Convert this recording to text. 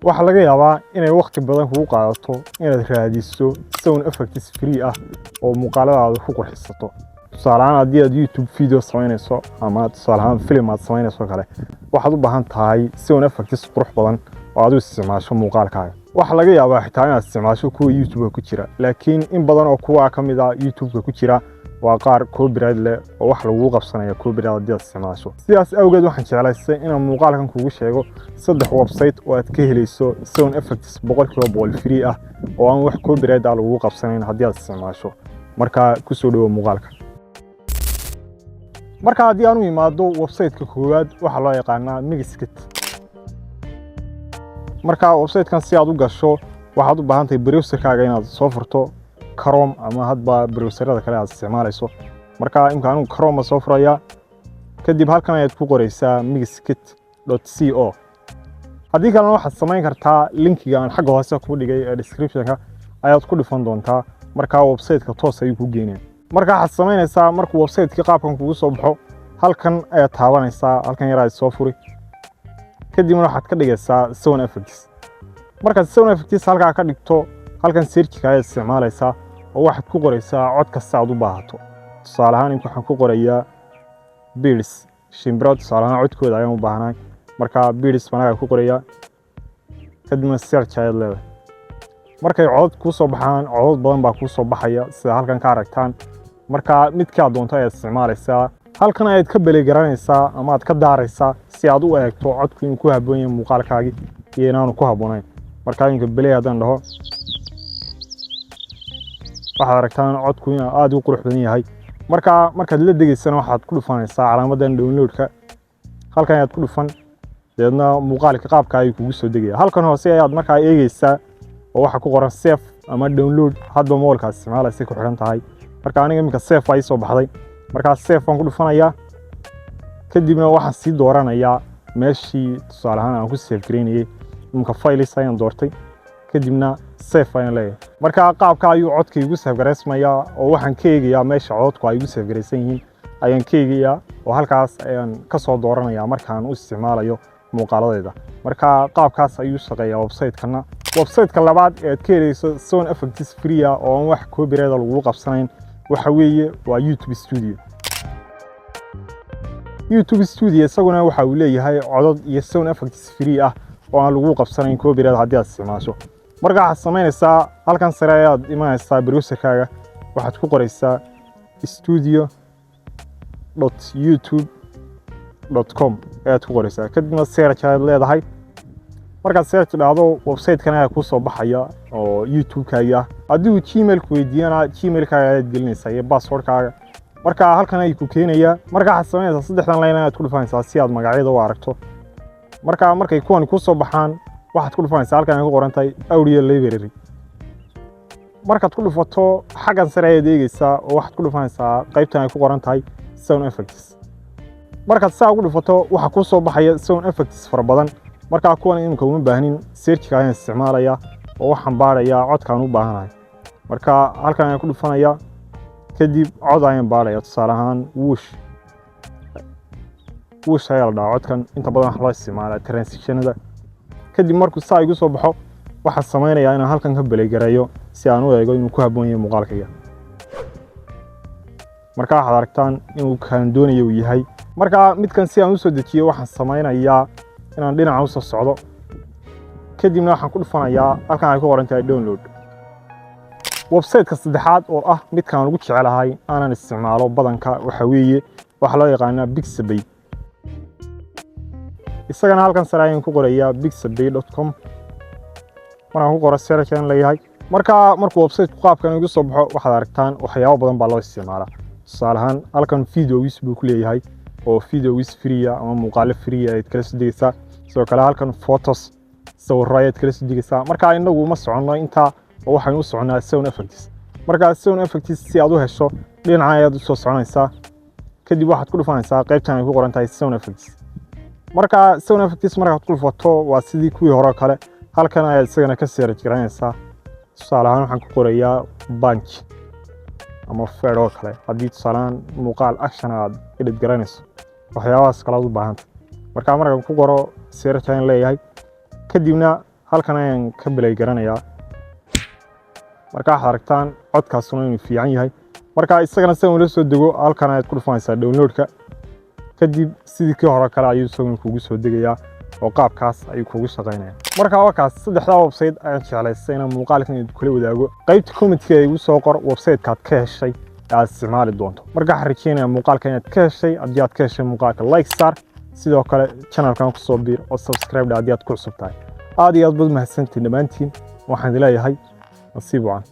waxa laga yaabaa inay waqti badan kugu qaadato inaad raadiso sound effects free ah oo muuqaaladaada ku qurxisato. tusaale ahaan haddii aad YouTube video samaynayso ama tusaale ahaan film aad samaynayso kale waxaad u baahan tahay sound effects qurux badan oo aad u isticmaasho muuqaalkaaga. waxa laga yaabaa xitaa inaad isticmaasho kuwa YouTube ku jira, laakiin in badan oo kuwa ka mid ah YouTube ku jira waa qaar copyright leh oo wax lagu qabsanayo copyright haddii aad isticmaasho. sidaas awgeed waxaan jeclaystay inaan muuqaalkan kugu sheego 3 website oo aad ka helayso sound effects 100% free ah oo aan wax copyright ah lagu qabsanayn haddii aad isticmaasho. marka ku soo dhawo muuqaalka. marka haddii aanu imaado website-ka koowaad waxa loo yaqaanaa Mixkit. marka website-kan si aad u gasho waxaad u baahan tahay browser-kaaga inaad soo furto Chrome ama hadba browserada kale aad isticmaalayso. marka imka anu Chrome soo furaya kadib halkan ayaad ku qoraysaa mixkit.co. haddii kalena waxaad samayn kartaa linkiga aan xagga hoose ku dhigay ee description-ka ayaad ku dhifan doontaa. marka website-ka toos ayuu ku geenaa. marka waxaad samaynaysaa markuu website-ka qaabkan kugu soo baxo halkan ayaad taabanaysaa, halkan yar aad soo furi kadibna waxaad ka dhigaysaa sound effects. marka sound effects halka ka dhigto halkan search-ka ayaad isticmaalaysaa oo waxaad ku qoraysaa cod kasta aad u baahato. tusaale ahaan waxaan ku qorayaa birds shimbiro, tusaale ahaan codkooda ayaan u baahanahay. marka birds baan ku qorayaa kadibna search ayaad leedahay. markay cod ku soo baxaan cod badan baa ku soo baxaya sida halkan ka aragtaan. marka midka aad doonto ayaad isticmaalaysaa. halkan ayaad ka beli garanaysaa ama aad ka daaraysaa si aad u eegto codku inuu ku habboon yahay muuqaalkaagi iyo inaanu ku habboonayn. marka inka beli haddaan dhaho waxaad aragtaan codku inuu aad u qurux badan yahay. markaad la degaysana waxaad ku dhufanaysaa calaamadan download-ka. halkan ayaad ku dhufan deedna muuqaalka qaabka ay kugu soo degaya. halkan hoose ayaad markaa eegaysaa oo waxa ku qoran save ama download hadba moolka isticmaalaysa ku xiran tahay. marka aniga imika save ay soo baxday. marka save aan ku dhufanayaa kadibna waxaan sii dooranayaa meeshii tusaale ahaan aan ku save gareynayay. imika files ayaan doortay kadibna save ayaan leeyahay. marka qaabka ayuu codka igu save gareysmayaa oo waxaan ka eegayaa meesha codku ay igu save gareysan yihiin ayaan ka eegayaa oo halkaas ayaan ka soo dooranayaa markaan u isticmaalayo muuqaaladayda. marka qaabkaas ayuu shaqeeyaa website-kana. website-ka labaad ee aad ka helayso sound effects free ah oo aan wax copyright lagu qabsanayn waxa weeye waa YouTube Studio. YouTube Studio isaguna waxa uu leeyahay codad iyo sound effects free ah oo aan lagu qabsanayn copyright haddii aad isticmaasho. marka waxaad samaynaysaa halkan sare ayaad imanaysaa browser-kaaga waxaad ku qoraysaa studio.youtube.com ayaad ku qoraysaa kadibna search ayaad leedahay. markaad search dhahdo website-kan ayaa ku soo baxaya oo YouTube-kaaga ah. haddii uu Gmail ku weydiiyana Gmail-kaaga ayaad gelinaysaa iyo password-kaaga. marka halkan ay ku keenaya. marka waxaad samaynaysaa saddexdan line ayaad ku dhufanaysaa si aad magacyada u aragto. markay kuwan ku soo baxaan waxaad ku dhufanaysaa halkan ay ku qoran tahay audio library. markaad ku dhufato xaggan sare ayaad eegaysaa oo waxaad ku dhufanaysaa qaybtan ay ku qoran tahay sound effects. markaad saa ugu dhufato waxa ku soo baxaya sound effects fara badan. marka kuwan imika uma baahnin search-ka ayaan isticmaalayaa oo waxaan baarayaa codkaan u baahanahay. marka halkan ayaan ku dhufanayaa kadib cod ayaan baarayaa. tusaale ahaan wush ayaa la dhahaa codkan inta badan wax loo isticmaalaa transition-ada. kadib markuu saa igu soo baxo waxaan samaynayaa inaan halkan ka belegareeyo si aan u eego inuu ku habboon yahay muuqaalkayga. marka waxaad aragtaan inuu kaan doonayo uu yahay. marka midkan si aan u soo dejiyo waxaan samaynayaa inaan dhinaca u soo socdo kadibna waxaan ku dhufanayaa halkan ay ku qoran tahay download. website-ka saddexaad oo ah midkaan ugu jecelahay aanan isticmaalo badanka waxa weeye waxa loo yaqaanaa Pixabay. isagana halkan sare ayaan ku qorayaa pixabay.com. markaan ku qoro search ayaan leeyahay. markuu website-ku qaabkan igu soo baxo waxaad aragtaan waxyaabo badan baa loo isticmaalaa. tusaale ahaan halkan videos buu ku leeyahay oo videos free ah ama muuqaalo free ah aad kala soo degaysaa. sidoo kale halkan photos sawirro ayaad kala soo degaysaa. marka inagu ma socono intaa oo waxaan u soconaa sound effects. marka sound effects si aad u hesho dhinaca ayaad u soo soconaysaa kadib waxaad ku dhufanaysaa qaybtan ay ku qoran tahay sound effects. marka sound effects markaad ku dhufato waa sidii kuwii hore kale. halkan ayaad isagana ka search garanaysaa. tusaale ahaan waxaan ku qorayaa bunch ama fade oo kale haddii tusaale ahaan muuqaal action aad edit garanayso waxyaabahaas kale aad u baahanta. marka markaan ku qoro search ayaan leeyahay kadibna halkan ayaan ka bilay garanayaa marka waxaad aragtaan codkaasuna inuu fiican yahay marka isagana si uu la soo dego halkan ayaad ku dhufanaysaa downloadka kadib sidii kii hore kale ayuu isaguna kugu soo degayaa oo qaabkaas ayuu kugu shaqeynayaa marka wakaas saddexda website ayaan jeclaystay inaan muuqaalkan kula wadaago qaybta comment-ka igu soo qor website-kaad ka heshay aad isticmaali doonto marka waxaan rajeynayaa muuqaalkan inaad ka heshay haddii aad ka heshay muuqaalka like star sidoo kale channelkan ku soo biir oo subscribe haddii aad ku cusub tahay aad iyo aad baad mahadsantihiin dhammaantiin waxaan leeyahay nasiib wacan